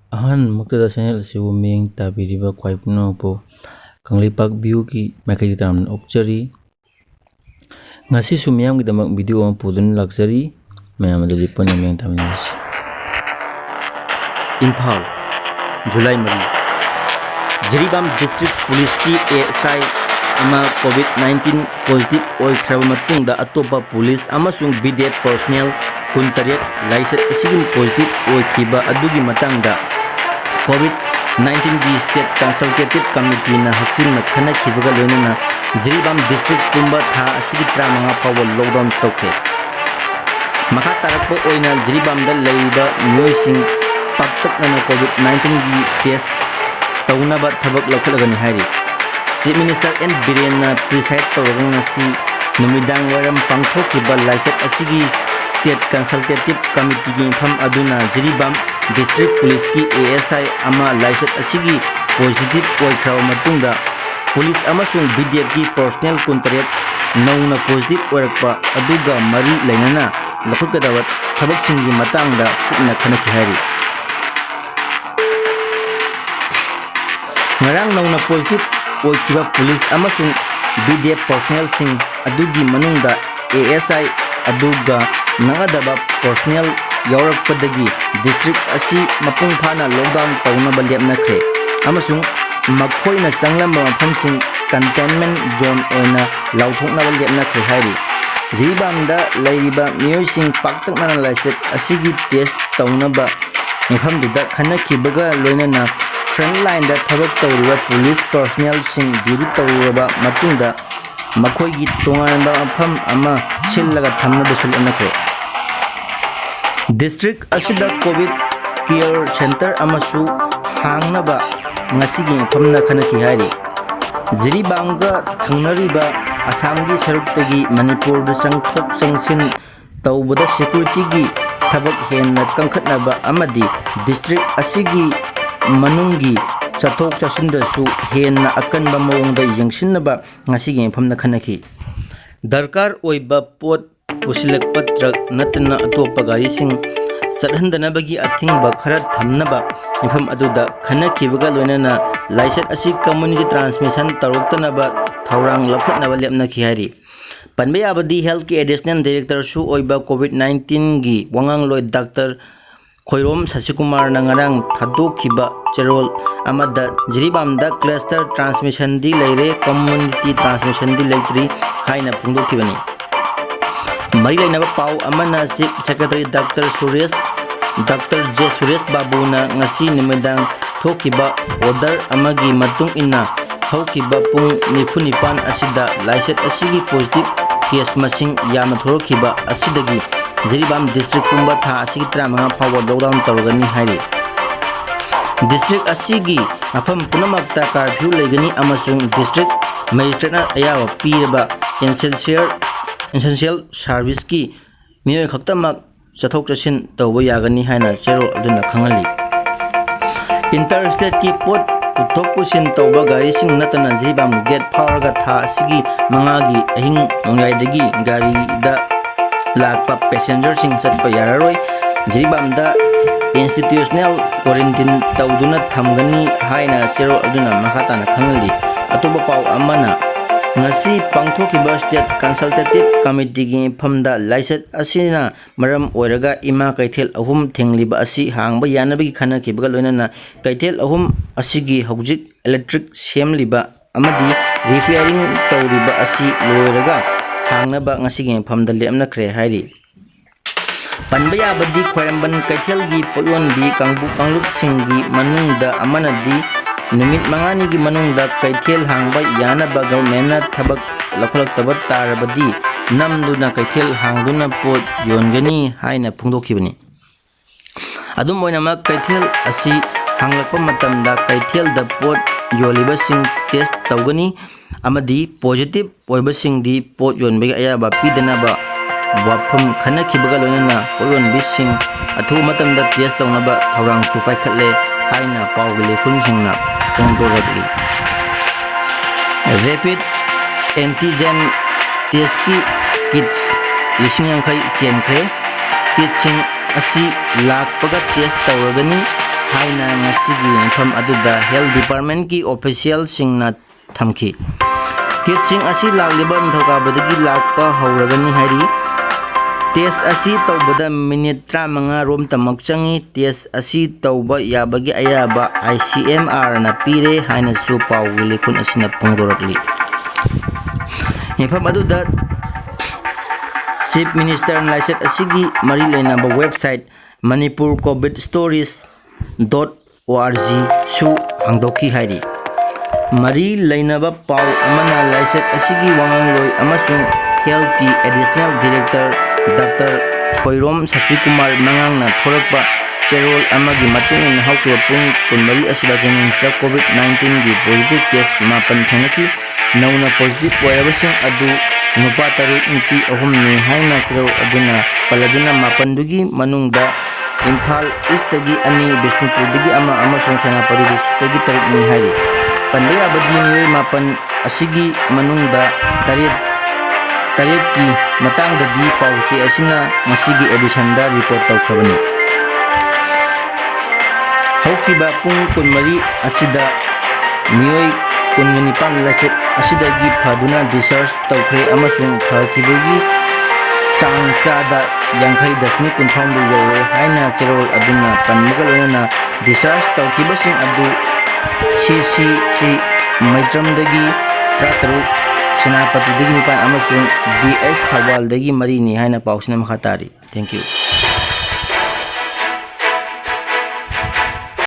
ꯑꯍꯥꯟꯕꯃꯛꯇꯗ channel ꯑꯁꯤꯕꯨ ꯃꯤꯠꯌꯦꯡ ꯇꯥꯕꯤꯔꯤꯕ ꯈ꯭ꯋꯥꯏ ꯄꯨꯝꯅꯃꯛꯄꯨ ꯀꯪꯂꯩꯄꯥꯛ ꯚ꯭ꯌꯨꯒꯤ ꯃꯥꯏꯀꯩꯗ ꯇꯔꯥꯝꯅ ꯑꯣꯛꯆꯔꯤ꯫ ꯉꯁꯤꯁꯨ ꯃꯤꯌꯥꯝꯒꯤꯗꯃꯛ ꯚꯤꯗꯤꯑꯣ ꯑꯃ ꯄꯨꯗꯨꯅ ꯂꯥꯛꯆꯔꯤ꯫ ꯃꯌꯥꯝ ꯑꯗꯨꯗꯤ ꯄꯨꯟꯅ ꯃꯤꯠꯌꯦꯡ ꯇꯥꯃꯤꯟꯅꯔꯁꯤ꯫ ꯏꯝꯐꯥꯜ, ꯖꯨꯂꯥꯏ 4, ꯖꯤꯔꯤꯕꯥꯝ ꯗꯤꯁꯇ꯭ꯔꯤꯛ ꯄꯨꯂꯤꯁꯀꯤ ASI ꯑꯃ ꯀꯣꯚꯤꯗ-19 ꯄꯣꯖꯤꯇꯤꯚ ꯑꯣꯏꯈ꯭ꯔꯕ ꯃꯇꯨꯡꯗ ꯑꯇꯣꯞꯄ ꯄꯨꯂꯤꯁ ꯑꯃꯁꯨꯡ BDF ꯄꯔꯁꯣꯅꯦꯜ 18 ꯂꯥꯏꯆꯠ ꯑꯁꯤꯒꯤ ꯄꯣꯖꯤꯇꯤꯚ ꯑꯣꯏꯈꯤꯕ ꯑꯗꯨꯒꯤ ꯃꯇꯥꯡꯗ ꯀꯣꯚꯤꯗ-19ꯒꯤ ꯁ꯭ꯇꯦꯠ ꯀꯟꯁꯜꯇꯦꯇꯤꯚ ꯀꯝꯃꯤꯇꯤꯅ ꯍꯛꯆꯤꯟꯅ ꯈꯟꯅꯈꯤꯕꯒ ꯂꯣꯏꯅꯅ ꯖꯤꯔꯤꯕꯥꯝ ꯗꯤꯁꯇ꯭ꯔꯤꯛ ꯄꯨꯝꯕ ꯊꯥ ꯑꯁꯤꯒꯤ 15 ꯐꯥꯎꯕ ꯂꯣꯛꯗꯥꯎꯟ ꯇꯧꯈ꯭ꯔꯦ꯫ ꯃꯈꯥ ꯇꯥꯔꯛꯄ ꯑꯣꯏꯅ ꯖꯤꯔꯤꯕꯥꯝꯗ ꯂꯩꯔꯤꯕ ꯃꯤꯑꯣꯏꯁꯤꯡ ꯄꯥꯛꯇꯛꯅꯅ ꯀꯣꯚꯤꯗ-19ꯒꯤ ꯇꯦꯁꯠ ꯇꯧꯅꯕ ꯊꯕꯛ ꯂꯧꯈꯠꯂꯒꯅꯤ ꯍꯥꯏꯔꯤ꯫ ꯆꯤꯐ ꯃꯤꯅꯤꯁꯇꯔ ꯑꯦꯟ ꯕꯤꯔꯦꯟꯅ ꯄ꯭ꯔꯤꯁꯥꯏꯗ ꯇꯧꯔꯒ ꯉꯁꯤ ꯅꯨꯃꯤꯗꯥꯡꯋꯥꯏꯔꯝ ꯄꯥꯡꯊꯣꯛꯈꯤꯕ ꯂꯥꯏꯆꯠ ꯑꯁꯤꯒꯤ ꯁ꯭ꯇꯦꯠ ꯀꯟꯁꯜꯇꯦꯇꯤꯚ ꯀꯝꯃꯤꯇꯤꯒꯤ ꯃꯤꯐꯝ ꯑꯗꯨꯅ ꯖꯤꯔꯤꯕꯥꯝ ꯗꯤꯁꯇ꯭ꯔꯤꯛ ꯄꯨꯂꯤꯁꯀꯤ ASI ꯑꯃ ꯂꯥꯏꯆꯠ ꯑꯁꯤꯒꯤ ꯄꯣꯖꯤꯇꯤꯚ ꯑꯣꯏꯈ꯭ꯔꯕ ꯃꯇꯨꯡꯗ ꯄꯨꯂꯤꯁ ꯑꯃꯁꯨꯡ BDFꯀꯤ ꯄꯔꯁꯣꯅꯦꯜ 18 ꯅꯧꯅ ꯄꯣꯖꯤꯇꯤꯚ ꯑꯣꯏꯔꯛꯄ ꯑꯗꯨꯒ ꯃꯔꯤ ꯂꯩꯅꯅ ꯂꯧꯈꯠꯀꯗꯕ ꯊꯕꯛꯁꯤꯡꯒꯤ ꯃꯇꯥꯡꯗ ꯀꯨꯞꯅ ꯈꯟꯅꯈꯤ ꯍꯥꯏꯔꯤ꯫ ꯉꯔꯥꯡ ꯅꯧꯅ ꯄꯣꯖꯤꯇꯤꯚ ꯑꯣꯏꯈꯤꯕ ꯄꯨꯂꯤꯁ ꯑꯃꯁꯨꯡ BDF ꯄꯔꯁꯣꯅꯦꯜꯁꯤꯡ ꯑꯗꯨꯒꯤ ꯃꯅꯨꯡꯗ ASI ꯑꯗꯨꯒ ꯅꯛꯅꯗꯕ ꯄꯔꯁꯣꯅꯦꯜ ꯌꯥꯎꯔꯛꯄꯗꯒꯤ ꯗꯤꯁꯇ꯭ꯔꯤꯛ ꯑꯁꯤ ꯃꯄꯨꯡ ꯐꯥꯅ ꯂꯣꯛꯗꯥꯎꯟ ꯇꯧꯅꯕ ꯂꯦꯞꯅꯈ꯭ꯔꯦ ꯑꯃꯁꯨꯡ ꯃꯈꯣꯏꯅ ꯆꯪꯂꯝꯕ ꯃꯐꯝꯁꯤꯡ ꯀꯟꯇꯦꯟꯃꯦꯟꯠ ꯖꯣꯟ ꯑꯣꯏꯅ ꯂꯥꯎꯊꯣꯛꯅꯕ ꯂꯦꯞꯅꯈ꯭ꯔꯦ ꯍꯥꯏꯔꯤ꯫ ꯖꯤꯔꯤꯕꯥꯝꯗ ꯂꯩꯔꯤꯕ ꯃꯤꯑꯣꯏꯁꯤꯡ ꯄꯥꯛꯇꯛꯅꯅ ꯂꯥꯏꯆꯠ ꯑꯁꯤꯒꯤ ꯇꯦꯁꯠ ꯇꯧꯅꯕ ꯃꯤꯐꯝꯗꯨꯗ ꯈꯟꯅꯈꯤꯕꯒ ꯂꯣꯏꯅꯅ ꯐ꯭ꯔꯟꯠꯂꯥꯏꯟꯗ ꯊꯕꯛ ꯇꯧꯔꯤꯕ ꯄꯨꯂꯤꯁ ꯄꯔꯁꯣꯅꯦꯜꯁꯤꯡ ꯗ꯭ꯌꯨꯇꯤ ꯇꯧꯔꯕ ꯃꯇꯨꯡꯗ ꯃꯈꯣꯏꯒꯤ ꯇꯣꯉꯥꯟꯕ ꯃꯐꯝ ꯑꯃ ꯁꯤꯜꯂꯒ ꯊꯝꯅꯕꯁꯨ ꯂꯦꯞꯅꯈ꯭ꯔꯦ꯫ ꯗꯤꯁꯇ꯭ꯔꯤꯛ ꯑꯁꯤꯗ ꯀꯣꯚꯤꯗ ꯀꯦꯌꯔ ꯁꯦꯟꯇꯔ ꯑꯃꯁꯨ ꯍꯥꯡꯅꯕ ꯉꯁꯤꯒꯤ ꯃꯤꯐꯝꯗ ꯈꯟꯅꯈꯤ ꯍꯥꯏꯔꯤ꯫ ꯖꯤꯔꯤꯕꯥꯝꯒ ꯊꯪꯅꯔꯤꯕ ꯑꯁꯥꯝꯒꯤ ꯁꯔꯨꯛꯇꯒꯤ ꯃꯅꯤꯄꯨꯔꯗ ꯆꯪꯊꯣꯛ-ꯆꯪꯁꯤꯟ ꯇꯧꯕꯗ ꯁꯦꯀ꯭ꯌꯨꯔꯤꯇꯤꯒꯤ ꯊꯕꯛ ꯍꯦꯟꯅ ꯀꯟꯈꯠꯅꯕ ꯑꯃꯗꯤ ꯗꯤꯁꯇ꯭ꯔꯤꯛ ꯑꯁꯤꯒꯤ ꯃꯅꯨꯡꯒꯤ ꯆꯠꯊꯣꯛ-ꯆꯠꯁꯤꯟꯗꯁꯨ ꯍꯦꯟꯅ ꯑꯀꯟꯕ ꯃꯑꯣꯡꯗ ꯌꯦꯡꯁꯤꯟꯅꯕ ꯉꯁꯤꯒꯤ ꯃꯤꯐꯝꯗ ꯈꯟꯅꯈꯤ꯫ ꯗꯔꯀꯥꯔ ꯑꯣꯏꯕ ꯄꯣꯠ ꯄꯨꯁꯤꯜꯂꯛꯄ ꯇ꯭ꯔꯛ ꯅꯠꯇꯅ ꯑꯇꯣꯞꯄ ꯒꯥꯔꯤꯁꯤꯡ ꯆꯠꯍꯟꯗꯅꯕꯒꯤ ꯑꯊꯤꯡꯕ ꯈꯔ ꯊꯝꯅꯕ ꯃꯤꯐꯝ ꯑꯗꯨꯗ ꯈꯟꯅꯈꯤꯕꯒ ꯂꯣꯏꯅꯅ ꯂꯥꯏꯆꯠ ꯑꯁꯤ ꯀꯝꯃ꯭ꯌꯨꯅꯤꯇꯤ ꯇ꯭ꯔꯥꯟꯁꯃꯤꯁꯟ ꯇꯧꯔꯛꯇꯅꯕ ꯊꯧꯔꯥꯡ ꯂꯧꯈꯠꯅꯕ ꯂꯦꯞꯅꯈꯤ ꯍꯥꯏꯔꯤ꯫ ꯄꯟꯕ ꯌꯥꯕꯗꯤ ꯍꯦꯜꯊꯀꯤ ꯑꯦꯗꯤꯁꯅꯦꯜ ꯗꯥꯏꯔꯦꯛꯇꯔꯁꯨ ꯑꯣꯏꯕ ꯀꯣꯚꯤꯗ-19ꯒꯤ ꯋꯥꯉꯥꯡꯂꯣꯏ ꯗꯥꯛꯇꯔ ꯈꯣꯏꯔꯣꯝ ꯁꯁꯤꯀꯨꯃꯥꯔꯅ ꯉꯔꯥꯡ ꯊꯥꯗꯣꯛꯈꯤꯕ ꯆꯦꯔꯣꯜ ꯑꯃꯗ ꯖꯤꯔꯤꯕꯥꯝꯗ ꯀ꯭ꯂꯁꯇꯔ ꯇ꯭ꯔꯥꯟꯁꯃꯤꯁꯟꯗꯤ ꯂꯩꯔꯦ, ꯀꯝꯃ꯭ꯌꯨꯅꯤꯇꯤ ꯇ꯭ꯔꯥꯟꯁꯃꯤꯁꯟꯗꯤ ꯂꯩꯇ꯭ꯔꯤ ꯍꯥꯏꯅ ꯐꯣꯡꯗꯣꯛꯈꯤꯕꯅꯤ꯫ ꯃꯔꯤ ꯂꯩꯅꯕ ꯄꯥꯎ ꯑꯃꯅ chief secretary doctor J Suresh ꯕꯥꯕꯨꯅ ꯉꯁꯤ ꯅꯨꯃꯤꯗꯥꯡ ꯊꯣꯛꯈꯤꯕ ꯑꯣꯔꯗꯔ ꯑꯃꯒꯤ ꯃꯇꯨꯡ ꯏꯟꯅ ꯍꯧꯈꯤꯕ ꯄꯨꯡ 49 ꯑꯁꯤꯗ ꯂꯥꯏꯆꯠ ꯑꯁꯤꯒꯤ ꯄꯣꯖꯤꯇꯤꯚ ꯀꯦꯁ ꯃꯁꯤꯡ ꯌꯥꯝꯅ ꯊꯣꯔꯛꯈꯤꯕ ꯑꯁꯤꯗꯒꯤ ꯖꯤꯔꯤꯕꯥꯝ ꯗꯤꯁꯇ꯭ꯔꯤꯛ ꯄꯨꯝꯕ ꯊꯥ ꯑꯁꯤꯒꯤ 15 ꯐꯥꯎꯕ ꯂꯣꯛꯗꯥꯎꯟ ꯇꯧꯔꯒꯅꯤ ꯍꯥꯏꯔꯤ꯫ ꯗꯤꯁꯇ꯭ꯔꯤꯛ ꯑꯁꯤꯒꯤ ꯃꯐꯝ ꯄꯨꯝꯅꯃꯛꯇ ꯀꯥꯔꯐ꯭ꯌꯨ ꯂꯩꯒꯅꯤ ꯑꯃꯁꯨꯡ ꯗꯤꯁꯇ꯭ꯔꯤꯛ ꯃꯦꯖꯤꯁꯇ꯭ꯔꯦꯠꯅ ꯑꯌꯥꯕ ꯄꯤꯔꯕ ꯑꯦꯁꯦꯟꯁꯤꯌꯦꯜ ꯁꯥꯔꯚꯤꯁꯀꯤ ꯃꯤꯑꯣꯏ ꯈꯛꯇꯃꯛ ꯆꯠꯊꯣꯛ-ꯆꯠꯁꯤꯟ ꯇꯧꯕ ꯌꯥꯒꯅꯤ ꯍꯥꯏꯅ ꯆꯦꯔꯣꯜ ꯑꯗꯨꯅ ꯈꯪꯍꯜꯂꯤ꯫ ꯏꯟꯇꯔ-ꯁ꯭ꯇꯦꯠꯀꯤ ꯄꯣꯠ ꯄꯨꯊꯣꯛ ꯄꯨꯁꯤꯟ ꯇꯧꯕ ꯒꯥꯔꯤꯁꯤꯡ ꯅꯠꯇꯅ ꯖꯤꯔꯤꯕꯥꯝ ꯒꯦꯠ ꯐꯥꯎꯔꯒ ꯊꯥ ꯑꯁꯤꯒꯤ 5ꯒꯤ ꯑꯍꯤꯡ ꯅꯣꯡꯌꯥꯏꯗꯒꯤ ꯒꯥꯔꯤꯗ ꯂꯥꯛꯄ ꯄꯦꯁꯦꯟꯖꯔꯁꯤꯡ ꯆꯠꯄ ꯌꯥꯔꯔꯣꯏ꯫ ꯖꯤꯔꯤꯕꯥꯝꯗ ꯏꯟꯁꯇꯤꯇ꯭ꯌꯨꯁꯅꯦꯜ ꯀ꯭ꯋꯥꯔꯦꯟꯇꯤꯟ ꯇꯧꯗꯨꯅ ꯊꯝꯒꯅꯤ ꯍꯥꯏꯅ ꯆꯦꯔꯣꯜ ꯑꯗꯨꯅ ꯃꯈꯥ ꯇꯥꯅ ꯈꯪꯍꯜꯂꯤ꯫ ꯑꯇꯣꯞꯄ ꯄꯥꯎ ꯑꯃꯅ ꯉꯁꯤ ꯄꯥꯡꯊꯣꯛꯈꯤꯕ ꯁ꯭ꯇꯦꯠ ꯀꯟꯁꯜꯇꯦꯇꯤꯚ ꯀꯝꯃꯤꯇꯤꯒꯤ ꯃꯤꯐꯝꯗ ꯂꯥꯏꯆꯠ ꯑꯁꯤꯅ ꯃꯔꯝ ꯑꯣꯏꯔꯒ ꯏꯃꯥ ꯀꯩꯊꯦꯜ 3 ꯊꯤꯡꯂꯤꯕ ꯑꯁꯤ ꯍꯥꯡꯕ ꯌꯥꯅꯕꯒꯤ ꯈꯟꯅꯈꯤꯕꯒ ꯂꯣꯏꯅꯅ ꯀꯩꯊꯦꯜ 3 ꯑꯁꯤꯒꯤ ꯍꯧꯖꯤꯛ ꯏꯂꯦꯛꯇ꯭ꯔꯤꯛ ꯁꯦꯝꯂꯤꯕ ꯑꯃꯗꯤ ꯔꯤꯄꯦꯌꯔꯤꯡ ꯇꯧꯔꯤꯕ ꯑꯁꯤ ꯂꯣꯏꯔꯒ ꯍꯥꯡꯅꯕ ꯉꯁꯤꯒꯤ ꯃꯤꯐꯝꯗ ꯂꯦꯞꯅꯈ꯭ꯔꯦ ꯍꯥꯏꯔꯤ꯫ ꯄꯟꯕ ꯌꯥꯕꯗꯤ ꯈ꯭ꯋꯥꯏꯔꯝꯕꯟ ꯀꯩꯊꯦꯜꯒꯤ ꯄꯣꯠꯌꯣꯟꯕꯤ ꯀꯥꯡꯂꯨꯞꯁꯤꯡꯒꯤ ꯃꯅꯨꯡꯗ ꯑꯃꯅꯗꯤ ꯅꯨꯃꯤꯠ 5ꯅꯤꯒꯤ ꯃꯅꯨꯡꯗ ꯀꯩꯊꯦꯜ ꯍꯥꯡꯕ ꯌꯥꯅꯕ ꯒꯚꯔꯟꯃꯦꯟꯠꯅ ꯊꯕꯛ ꯂꯧꯈꯠꯂꯛꯇꯕ ꯇꯥꯔꯕꯗꯤ ꯅꯝꯗꯨꯅ ꯀꯩꯊꯦꯜ ꯍꯥꯡꯗꯨꯅ ꯄꯣꯠ ꯌꯣꯟꯒꯅꯤ ꯍꯥꯏꯅ ꯐꯣꯡꯗꯣꯛꯈꯤꯕꯅꯤ꯫ ꯑꯗꯨꯝ ꯑꯣꯏꯅꯃꯛ ꯀꯩꯊꯦꯜ ꯑꯁꯤ ꯍꯥꯡꯂꯛꯄ ꯃꯇꯝꯗ ꯀꯩꯊꯦꯜꯗ ꯄꯣꯠ ꯌꯣꯜꯂꯤꯕꯁꯤꯡ ꯇꯦꯁꯠ ꯇꯧꯒꯅꯤ ꯑꯃꯗꯤ ꯄꯣꯖꯤꯇꯤꯚ ꯑꯣꯏꯕꯁꯤꯡꯗꯤ ꯄꯣꯠ ꯌꯣꯟꯕꯒꯤ ꯑꯌꯥꯕ ꯄꯤꯗꯅꯕ ꯋꯥꯐꯝ ꯈꯟꯅꯈꯤꯕꯒ ꯂꯣꯏꯅꯅ ꯄꯣꯠꯌꯣꯟꯕꯤꯁꯤꯡ ꯑꯊꯨꯕ ꯃꯇꯝꯗ ꯇꯦꯁꯠ ꯇꯧꯅꯕ ꯊꯧꯔꯥꯡꯁꯨ ꯄꯥꯏꯈꯠꯂꯦ ꯍꯥꯏꯅ ꯄꯥꯎꯒꯤ ꯂꯩꯈꯨꯟꯁꯤꯡꯅ ꯐꯣꯡꯗꯣꯔꯛꯂꯤ꯫ ꯔꯦꯄꯤꯗ ꯑꯦꯟꯇꯤꯖꯦꯟ ꯇꯦꯁꯠꯀꯤ ꯀꯤꯠꯁ 50,000 ꯆꯦꯟꯈ꯭ꯔꯦ꯫ ꯀꯤꯠꯁꯤꯡ ꯑꯁꯤ ꯂꯥꯛꯄꯒ test ꯇꯧꯔꯒꯅꯤ꯫ haina ngasigi mifam aduda Health Department ki officialsingna thamki. Kitsing asi lagliba nithokabadagi lakpa hauragani hairi. Test asi taubada minute 35 rom tamak changi. Test asi tauba yabagi ayaba ICMR na pire haina su pau gilikun asina pungdorakli. Mifam aduda Chief Minister Laiset asigi mari lainaba website Manipur COVID Stories.org su hangdoki hairi. Mari lainaba pau amana Laiset asigi wangangloi amasung Health ki Additional Director Dr. Khoirom Sasikumar Mangangna thorakpa cherol amagi matungin hauke pung kunmari asida Jennings COVID-19 gi positive case mapan thanaki nauna positive oirabasing adu nupa taruk nupi ahum ni haina siro aduna paladuna mapandugi manungda Imphal East tagi ani Bishnupur dagi ama amasung Senapati district tagi taruk ni hari panbaya abadi niyoy mapan asigi manungda tarit ki matang dadi pausi asina masigi edition da report tawkhabani. Haukiba pung kunmari asida niyoy kunganipan Laiset asidagi phaduna discharge tawkhre amasung phakibagi sangchada 50.3 yawe haina cherol aduna panmugalona discharge tawkibasing adu CC Maitramdagi Trataruk Senapati dagi nipan amasung DS Thawal dagi marini haina pausina makhatari. Thank you.